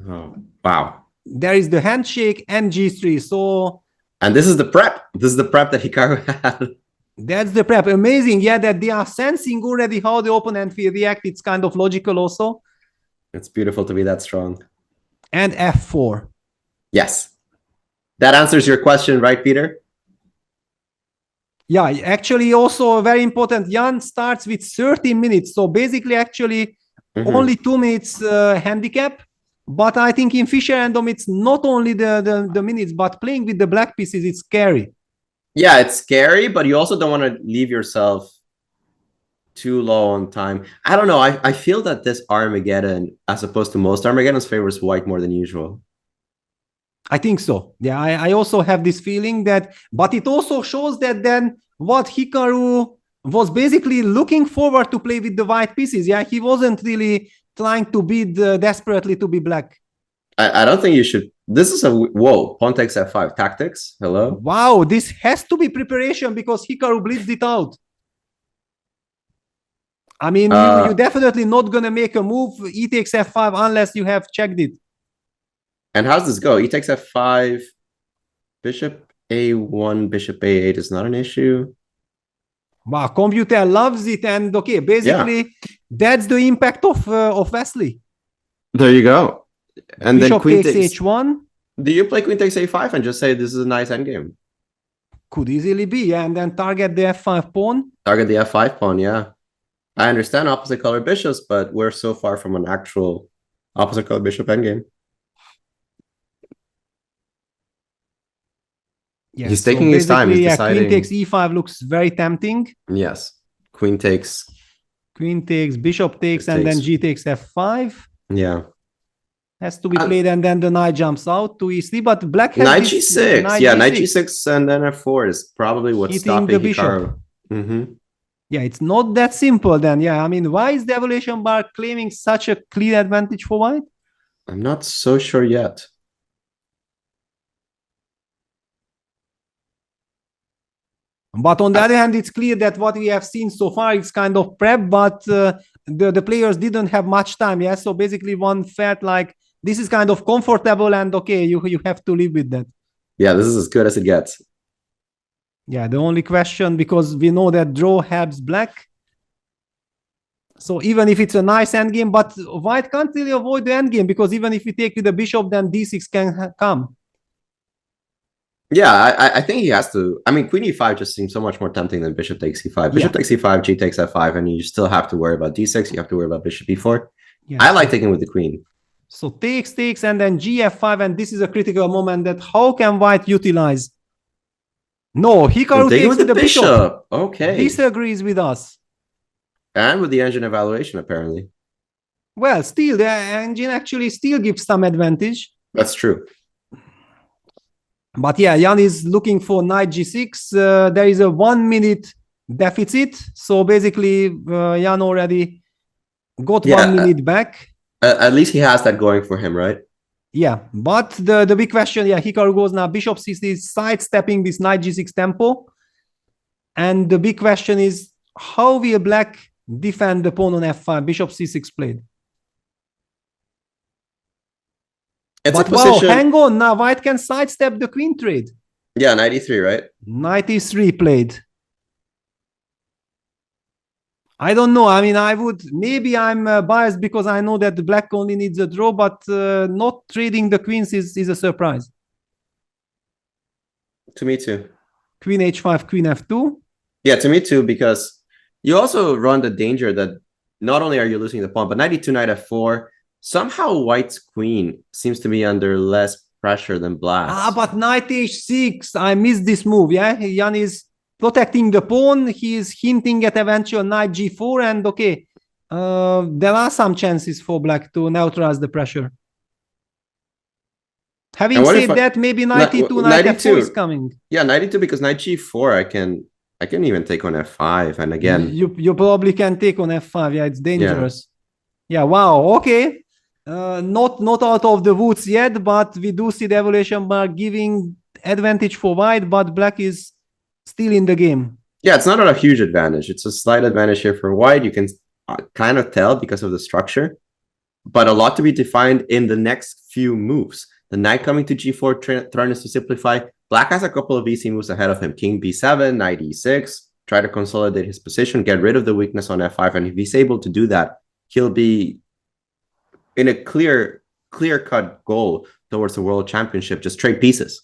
Oh, wow. There is the handshake and G3. So And this is the prep. This is the prep that Hikaru had. that's the prep. Amazing. Yeah, that they are sensing already how the opponent will react. It's kind of logical also. It's beautiful to be that strong. And F4. Yes. That answers your question, right, Peter? Yeah, actually also very important. Jan starts with 30 minutes. So basically actually only 2 minutes handicap. But I think in Fischer and Dom, it's not only the minutes, but playing with the black pieces, it's scary. Yeah, it's scary, but you also don't want to leave yourself too low on time. I don't know. I feel that this Armageddon, as opposed to most Armageddons, favors white more than usual. I think so. Yeah, I also have this feeling that, but it also shows that then what Hikaru was basically looking forward to play with the white pieces. Yeah, he wasn't really trying to bid desperately to be black. I don't think you should. This is a whoa. Pawn takes f5 tactics. Hello. Wow, this has to be preparation because Hikaru blitzed it out. I mean, you're definitely not gonna make a move. E takes f5 unless you have checked it. And how's this go? E takes f5, bishop a1, bishop a8 is not an issue. Wow, computer loves it, and okay, basically that's the impact of Wesley. There you go. And Bishop then queen takes h1. Do you play queen takes a5 and just say this is a nice endgame? Could easily be, yeah, and then target the f5 pawn. Target the f5 pawn, yeah. I understand opposite color bishops, but we're so far from an actual opposite color bishop endgame. Yeah, he's taking his time. He's deciding. Queen takes e5 looks very tempting. Yes. Queen takes, bishop takes, and then g takes f5. Yeah. Has to be played, and then the knight jumps out to e3, but black has knight g6. Knight g6 and then f4 is probably what's stopping the bishop. Yeah, it's not that simple then. Yeah, I mean, why is the evaluation bar claiming such a clear advantage for white? I'm not so sure yet. But on the other hand, it's clear that what we have seen so far is kind of prep, but the players didn't have much time. Yeah, so basically one felt like this is kind of comfortable and okay, you have to live with that. Yeah, this is as good as it gets. Yeah, the only question, because we know that draw helps black. So even if it's a nice endgame, but white can't really avoid the endgame, because even if we take with the bishop, then d6 can come. Yeah, I think he has to. I mean, queen e5 just seems so much more tempting than bishop takes e5. Bishop takes e5, g takes f5, and you still have to worry about d6. You have to worry about bishop e4. Yeah, I like taking with the queen. So takes, and then gf5, and this is a critical moment that how can white utilize? No, Hikaru takes with the bishop. Okay. Disagrees with us. And with the engine evaluation, apparently. Well, still, the engine actually still gives some advantage. That's true. But yeah, Jan is looking for knight g6. There is a 1 minute deficit. So basically, Jan already got 1 minute back. At least he has that going for him, right? Yeah, but the big question, yeah, Hikaru goes now, bishop c6, sidestepping this knight g6 tempo. And the big question is, how will black defend the pawn on f5? Bishop c6 played. It's but a position... wow, hang on, now white can sidestep the queen trade. Yeah, knight e3, right? Knight e3 played. I don't know. I mean, maybe I'm biased because I know that the black only needs a draw, but not trading the queens is a surprise. To me too. Queen h5, queen f2. Yeah, to me too, because you also run the danger that not only are you losing the pawn, but knight e2, knight f4, somehow white's queen seems to be under less pressure than black's. But knight h6, I missed this move. Yeah, Jan is protecting the pawn. He is hinting at eventual knight g4, and okay, there are some chances for black to neutralize the pressure. Having said that, maybe knight e2, knight f4 is coming. Yeah, knight e2, because knight g4, I can even take on f5, and again, you probably can take on f5. Yeah, it's dangerous. Yeah, wow. Okay, not out of the woods yet, but we do see the evaluation bar giving advantage for white, but black is still in the game. Yeah, it's not a huge advantage. It's a slight advantage here for white. You can kind of tell because of the structure. but a lot to be defined in the next few moves. The knight coming to g4, trying to simplify. Black has a couple of easy moves ahead of him. King b7, knight e6, try to consolidate his position, get rid of the weakness on f5. And if he's able to do that, he'll be in a clear-cut goal towards the world championship, just trade pieces.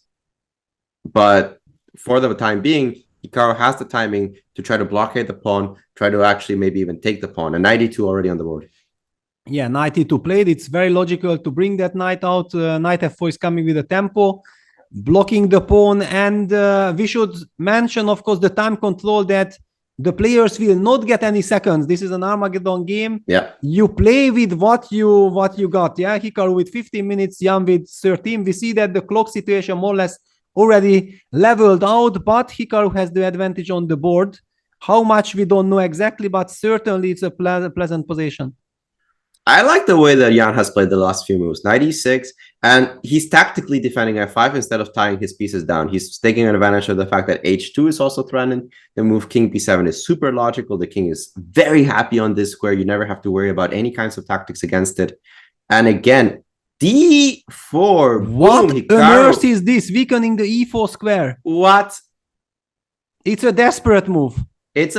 But for the time being, Hikaru has the timing to try to blockade the pawn, try to actually maybe even take the pawn. And knight e2 already on the board. Yeah, knight e2 played. It's very logical to bring that knight out. Knight f4 is coming with a tempo, blocking the pawn. And we should mention, of course, the time control, that the players will not get any seconds. This is an Armageddon game. Yeah. You play with what you got. Yeah, Hikaru with 15 minutes, Jan with 13. We see that the clock situation more or less already leveled out, but Hikaru has the advantage on the board. How much we don't know exactly, but certainly it's a pleasant position. I like the way that Jan has played the last few moves. Knight e6, and he's tactically defending f5 instead of tying his pieces down. He's taking advantage of the fact that h2 is also threatened. The move king b7 is super logical. The king is very happy on this square. You never have to worry about any kinds of tactics against it. And again, d4. What boom, on earth is this? Weakening the e4 square. What? It's a desperate move. It's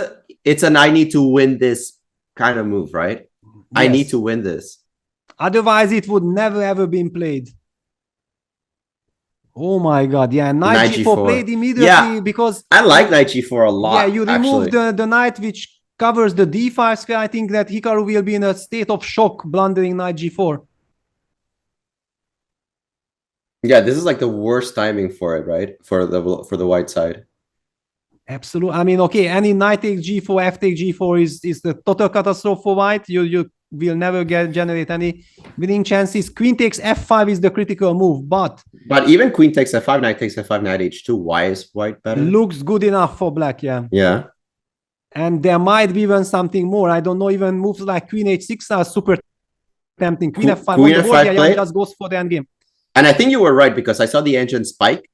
an I need to win this kind of move, right? Yes. I need to win this. Otherwise, it would never ever been played. Oh my god, yeah. Knight g4 played immediately because I like knight g4 a lot. Yeah, you remove the knight which covers the d5 square. I think that Hikaru will be in a state of shock blundering knight g4. Yeah, this is like the worst timing for it, right? For the white side. Absolutely. I mean, okay, any knight takes g4, f takes g4 is the total catastrophe for white. You will never generate any winning chances. Queen takes f5 is the critical move, but even queen takes f5, knight takes f5, knight h2. Why is white better? Looks good enough for black, yeah. Yeah. And there might be even something more. I don't know. Even moves like queen h6 are super tempting. Queen f5 queen on the board, yeah, just goes for the endgame. And I think you were right because I saw the engine spike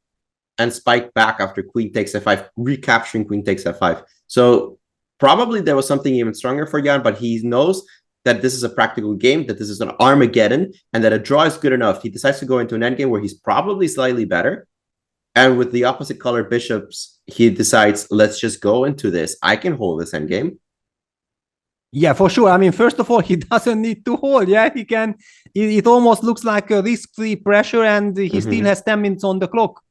and spike back after queen takes f5, recapturing queen takes f5. So probably there was something even stronger for Jan, but he knows that this is a practical game, that this is an Armageddon, and that a draw is good enough. He decides to go into an endgame where he's probably slightly better. And with the opposite colored bishops, he decides, let's just go into this. I can hold this endgame. Yeah, for sure. I mean, first of all, he doesn't need to hold. Yeah, he can. It almost looks like a risk-free pressure, and he still has 10 minutes on the clock.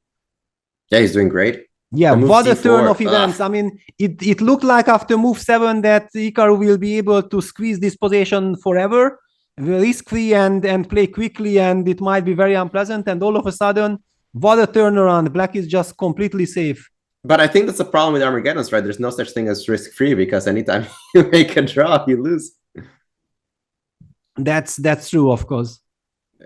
Yeah, he's doing great. Yeah, what a turn of events. I mean, it looked like after move 7 that Hikaru will be able to squeeze this position forever, risk-free and play quickly, and it might be very unpleasant. And all of a sudden, what a turnaround. Black is just completely safe. But I think that's the problem with Armageddon's, right? There's no such thing as risk-free because anytime you make a draw, you lose. That's true, of course.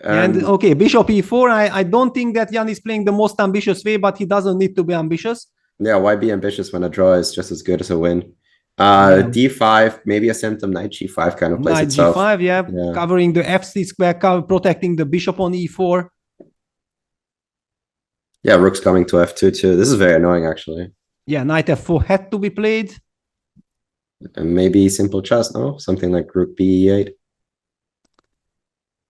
And okay, bishop e4. I don't think that Jan is playing the most ambitious way, but he doesn't need to be ambitious. Yeah, why be ambitious when a draw is just as good as a win? D5, maybe a symptom, knight g5 kind of plays knight itself. Knight g5, yeah, covering the f3 square, protecting the bishop on e4. Yeah, rook's coming to f2 too. This is very annoying, actually. Yeah, knight f4 had to be played. And maybe simple chess, no? Something like rook b8.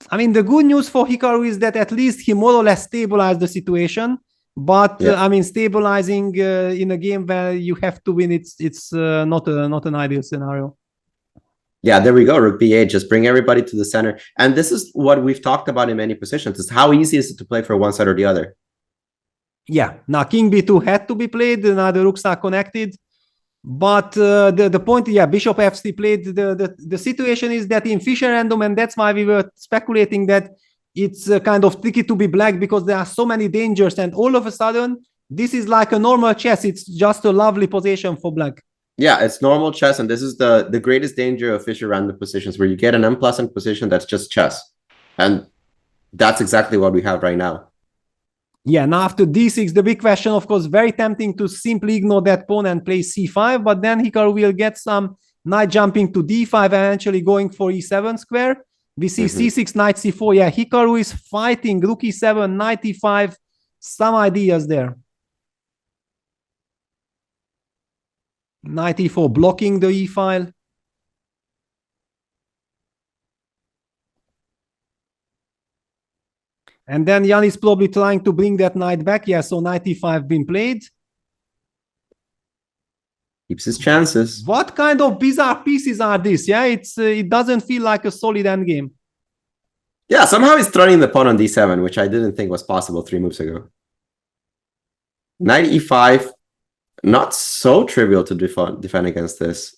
I mean, the good news for Hikaru is that at least he more or less stabilized the situation. But I mean, stabilizing in a game where you have to win, it's not an ideal scenario. Yeah, there we go. Rook b8, just bring everybody to the center. And this is what we've talked about in many positions, is how easy is it to play for one side or the other? Yeah, now king b2 had to be played. Now the rooks are connected. But the point, yeah, bishop f3 played. The situation is that in Fischer random, and that's why we were speculating that it's kind of tricky to be black because there are so many dangers. And all of a sudden, this is like a normal chess. It's just a lovely position for black. Yeah, it's normal chess. And this is the greatest danger of Fischer random positions, where you get an unpleasant position that's just chess. And that's exactly what we have right now. Yeah, now after d6, the big question, of course, very tempting to simply ignore that pawn and play c5, but then Hikaru will get some knight jumping to d5, eventually going for e7 square. We see c6, knight c4. Yeah, Hikaru is fighting rook e7, knight e5, some ideas there. Knight e4 blocking the e file. And then Jan is probably trying to bring that knight back. Yeah, so knight e5 been played. Keeps his chances. What kind of bizarre pieces are these? Yeah, it doesn't feel like a solid endgame. Yeah, somehow he's throwing the pawn on d7, which I didn't think was possible 3 moves ago. Knight e5, not so trivial to defend against this.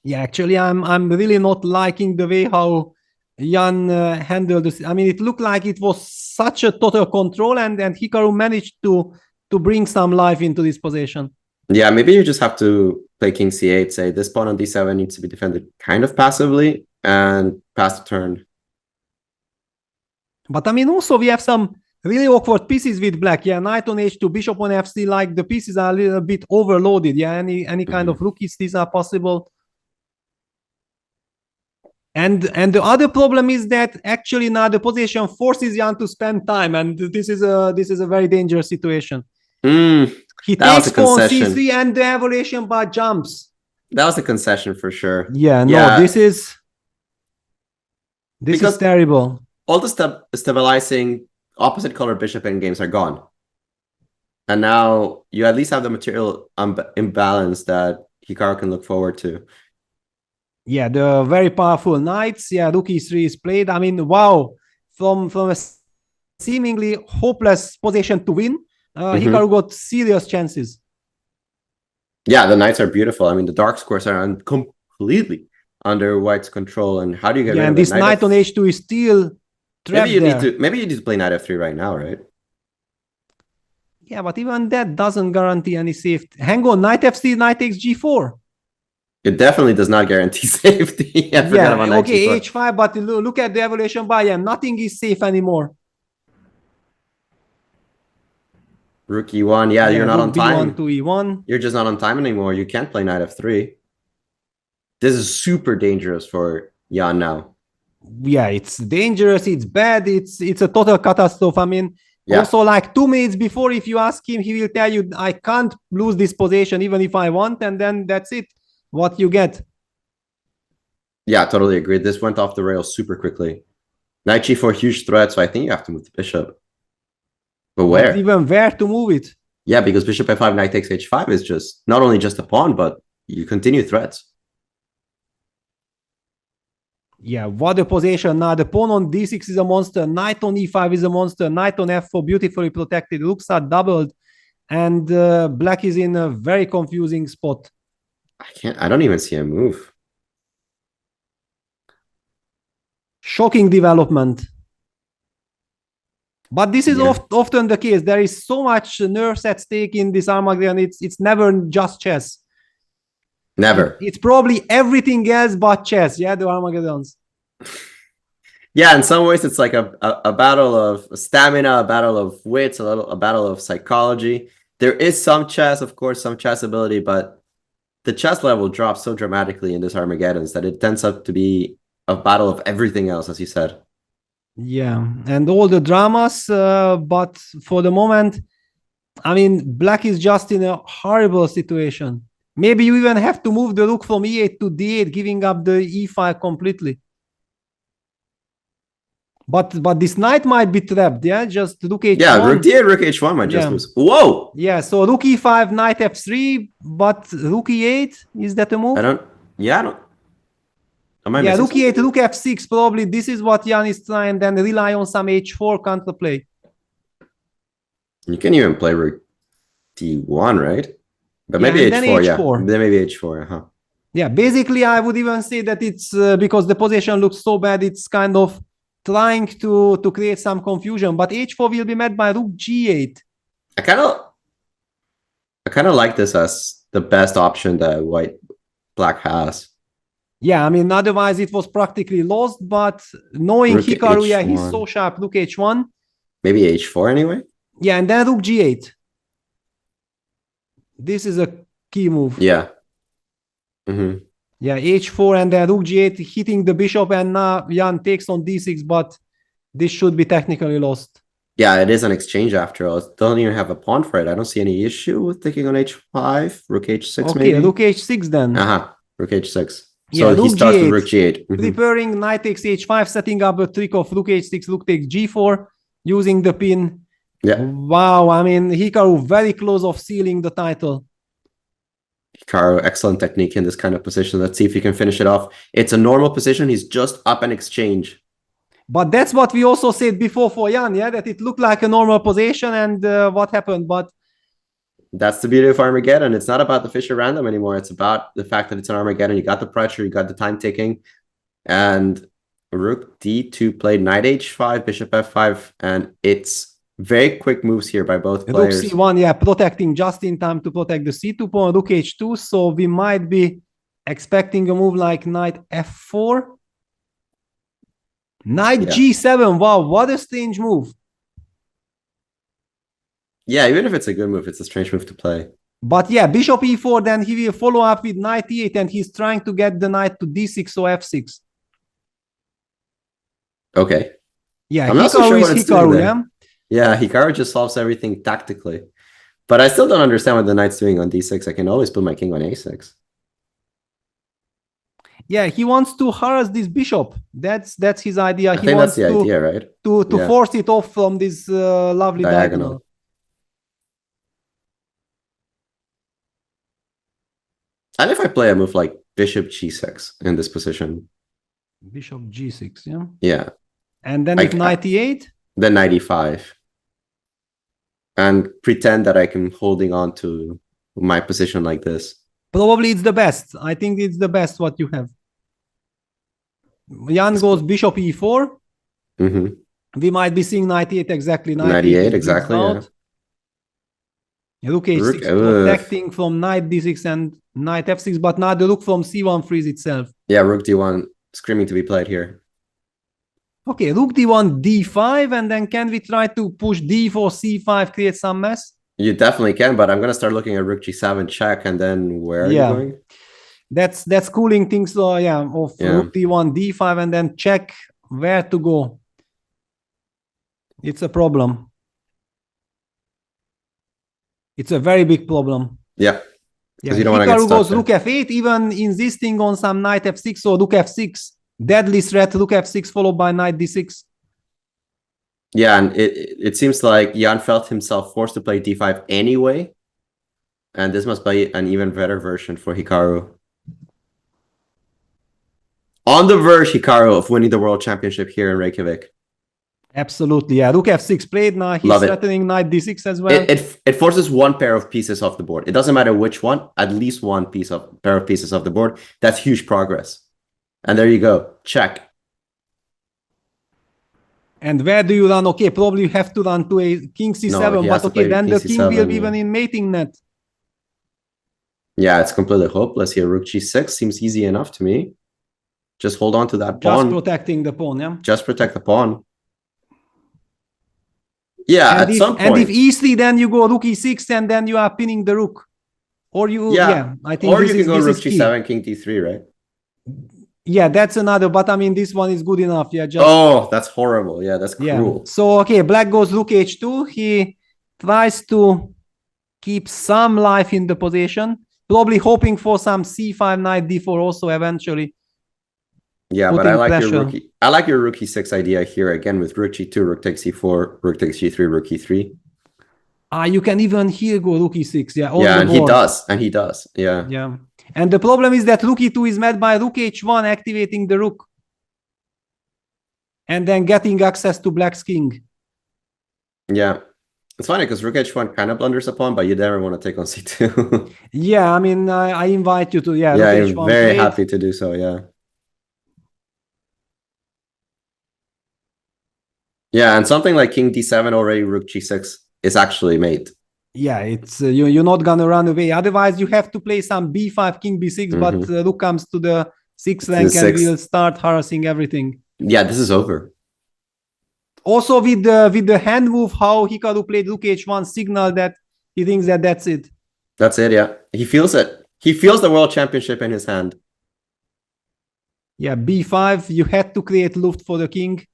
Yeah, actually, I'm really not liking the way how Jan handled this. I mean, it looked like it was such a total control, and Hikaru managed to bring some life into this position. Yeah, maybe you just have to play king c8, say this pawn on d7 needs to be defended kind of passively, and pass the turn. But I mean, also we have some really awkward pieces with black. Yeah, knight on h2, bishop on f3, like the pieces are a little bit overloaded. Yeah, any kind of rookies, these are possible. And the other problem is that actually now the position forces Jan to spend time, and this is a very dangerous situation. He takes pawn c3 and the evaluation bar jumps. That was a concession for sure. Yeah, no, this is terrible. All the stabilizing opposite color bishop endgames are gone. And now you at least have the material imbalance that Hikaru can look forward to. Yeah, the very powerful knights. Yeah, rook e3 is played. I mean, wow. From a seemingly hopeless position to win, Hikaru got serious chances. Yeah, the knights are beautiful. I mean, the dark squares are completely under white's control. And how do you get rid of it? And this knight on h2 is still trapped maybe you need to play knight f3 right now, right? Yeah, but even that doesn't guarantee any safety. Hang on, knight f3, knight takes g4. It definitely does not guarantee safety. Okay, h5, but look at the evaluation bar. Yeah, nothing is safe anymore. Rook e1. Yeah, you're not on time. B1 to e1. You're just not on time anymore. You can't play knight f3. This is super dangerous for Jan now. Yeah, it's dangerous. It's bad. It's a total catastrophe. I mean, also like 2 minutes before, if you ask him, he will tell you, I can't lose this position even if I want. And then that's it. What you get. Yeah, totally agree. This went off the rails super quickly. Knight g4, huge threat, so I think you have to move the bishop. But where? But even where to move it? Yeah, because bishop f5, knight takes h5 is just not only just a pawn, but you continue threats. Yeah, what a position. Now the pawn on d6 is a monster. Knight on e5 is a monster. Knight on f4, beautifully protected. Rooks are doubled. And black is in a very confusing spot. I don't even see a move. Shocking development. But this is often the case. There is so much nerves at stake in this Armageddon. It's never just chess. Never. It's probably everything else but chess. Yeah, the Armageddons. Yeah, in some ways it's like a battle of stamina, a battle of wits, a battle of psychology. There is some chess, of course, some chess ability, but the chess level drops so dramatically in this Armageddons that it tends up to be a battle of everything else, as you said. Yeah, and all the dramas, but for the moment, I mean, black is just in a horrible situation. Maybe you even have to move the rook from e8 to d8, giving up the e5 completely. But this knight might be trapped, yeah? Just rook h1. Yeah, rook d8, rook h1 might just lose. Whoa! Yeah, so rook e5, knight f3, but rook e8, is that a move? I don't... rook e8, rook f6, probably this is what Jan is trying, then rely on some h4 counterplay. You can even play rook d1, right? But maybe h4, yeah. Then maybe h4, Yeah, basically I would even say that it's because the position looks so bad, it's kind of trying to create some confusion, but h4 will be met by rook g8. I kind of like this as the best option that black has. Yeah, I mean, otherwise it was practically lost, but knowing rook Hikaru, yeah, he's so sharp, rook h1. Maybe h4 anyway? Yeah, and then rook g8. This is a key move. Yeah. Yeah, h4 and then rook g8 hitting the bishop, and now Jan takes on d6, but this should be technically lost. Yeah, it is an exchange after all. It doesn't even have a pawn for it. I don't see any issue with taking on h5, rook h6 maybe. Okay, rook h6 then. Rook h6. So he starts with rook g8. Preparing knight takes h5, setting up a trick of rook h6, rook takes g4. using the pin. Yeah. Wow, I mean, Hikaru very close of sealing the title. Hikaru, excellent technique in this kind of position. Let's see if he can finish it off. It's a normal position. He's just up an exchange. But that's what we also said before for Jan, yeah, that it looked like a normal position, and what happened. But that's the beauty of Armageddon. It's not about the Fischer random anymore. It's about the fact that it's an Armageddon. You got the pressure, you got the time ticking. And Rook D2 played Knight H5, Bishop F5, and it's very quick moves here by both players. Rook C1, yeah, protecting just in time to protect the C2 pawn, Rook H2, so we might be expecting a move like Knight F4. Knight G7, wow, what a strange move. Yeah, even if it's a good move, it's a strange move to play. But yeah, Bishop E4, then he will follow up with Knight E8, and he's trying to get the knight to D6 or F6. Okay. Yeah, I'm not so sure what it's Hikaru, doing yeah? Yeah, Hikaru just solves everything tactically. But I still don't understand what the knight's doing on D6. I can always put my king on A6. Yeah, he wants to harass this bishop. That's his idea. I think that's the idea, right? To force it off from this lovely diagonal. And if I play a move like Bishop G6 in this position. Bishop G6, yeah? Yeah. And then with Knight E8? Then Knight E5. And pretend that I can holding on to my position like this. Probably it's the best. I think it's the best what you have. Jan goes Bishop E4. Mm-hmm. We might be seeing Knight E8 exactly. Knight E8, exactly, yeah. Rook H6 protecting from Knight D6 and Knight F6, but now the Rook from C1 frees itself. Yeah, Rook D1 screaming to be played here. Okay, Rook D1, D5, and then can we try to push D4, C5, create some mess? You definitely can, but I'm going to start looking at Rook G7 check, and then where are you going? That's cooling things, Rook D1, D5, and then check where to go. It's a problem. It's a very big problem. Yeah. Yeah, Hikaru goes Rook F8, even insisting on some Knight F6 or Rook F6. Deadly threat, Rook F6 followed by Knight D6. Yeah, and it seems like Jan felt himself forced to play D5 anyway. And this must be an even better version for Hikaru. On the verge, Hikaru, of winning the World Championship here in Reykjavik. Absolutely, yeah. Rook F6 played, now he's threatening Knight D6 as well. It forces one pair of pieces off the board. It doesn't matter which one, at least one pair of pieces off the board. That's huge progress. And there you go, check. And where do you run? Okay, probably you have to run to a King C7, but okay, then the King will be even in mating net. Yeah, it's completely hopeless here. Rook G6 seems easy enough to me. Just hold on to that pawn. Just protecting the pawn, yeah? Just protect the pawn. Yeah, and some point. And if E3, then you go Rook E6, and then you are pinning the Rook. Or you, I think or you can go Rook G7, King D3, right? Yeah, that's another, but I mean, this one is good enough. Yeah, oh, that's horrible. Yeah, that's cruel. Yeah. So, okay, Black goes Rook H2. He tries to keep some life in the position, probably hoping for some C5, Knight D4 also eventually. Yeah, but I like your Rook E6 idea here again with Rook G2, Rook takes E4, Rook takes G3, Rook E3. You can even here go Rook E6. Yeah, and he does. And he does. Yeah. Yeah. And the problem is that Rook E2 is met by Rook H1 activating the Rook. And then getting access to Black's King. Yeah. It's funny because Rook H1 kind of blunders upon, but you never want to take on C2. Yeah, I mean, I invite you to, yeah, I'm very happy to do so, yeah. Yeah, and something like King D7 already, Rook G6 is actually mate. Yeah, it's you're not gonna run away. Otherwise, you have to play some B5, King B6, but Rook comes to the 6th rank and will start harassing everything. Yeah, this is over. Also, with the hand move, how Hikaru played Rook H1 signal that he thinks that that's it. That's it, yeah. He feels it. He feels the World Championship in his hand. Yeah, B5, you had to create luft for the king.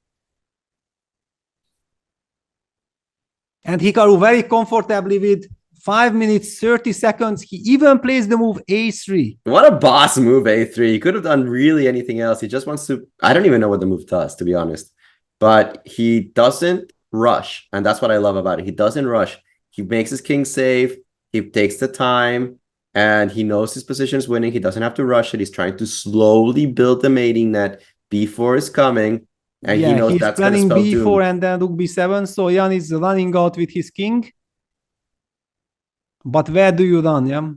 And Hikaru very comfortably with 5 minutes, 30 seconds. He even plays the move A3. What a boss move, A3. He could have done really anything else. He just wants to... I don't even know what the move does, to be honest. But he doesn't rush, and that's what I love about it. He doesn't rush. He makes his king safe. He takes the time, and he knows his position is winning. He doesn't have to rush it. He's trying to slowly build the mating net. B4 is coming, and he knows he's that's going to planning spell b4 doom. and then rook b7. So Jan is running out with his king. But where do you run? Yeah.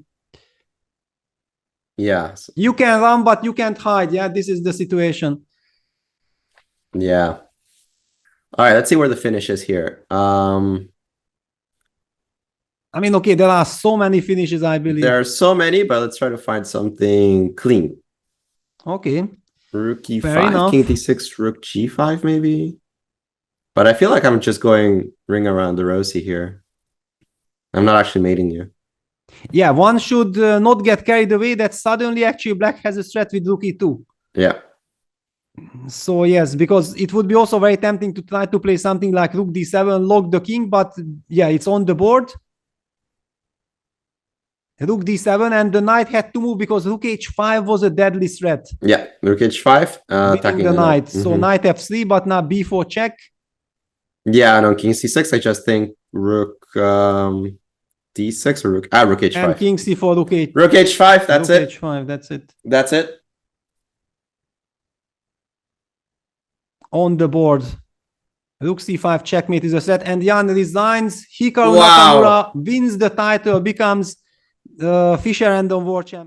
Yeah. You can run, but you can't hide. Yeah, this is the situation. Yeah. All right, let's see where the finish is here. I mean, okay, there are so many finishes, I believe. There are so many, but let's try to find something clean. Okay. Rook Fair e5, enough. king d6, rook g5 maybe. But I feel like I'm just going ring around the rosy here. I'm not actually mating you. Yeah, one should not get carried away that suddenly actually black has a threat with rook e2. Yeah. So yes, because it would be also very tempting to try to play something like rook d7, lock the king, but yeah, it's on the board. Rook d7, and the knight had to move because rook h5 was a deadly threat. Yeah, rook h5, attacking the knight. Mm-hmm. So knight f3, but now b4 check. Yeah, and on king c6, I just think rook d6 or rook h5. And king c4, rook h5. Rook h5, that's rook it. h5, that's it. That's it. On the board. Rook c5 checkmate is a threat, and Jan resigns. Hikaru Nakamura wins the title, becomes Fischer Random World Champion.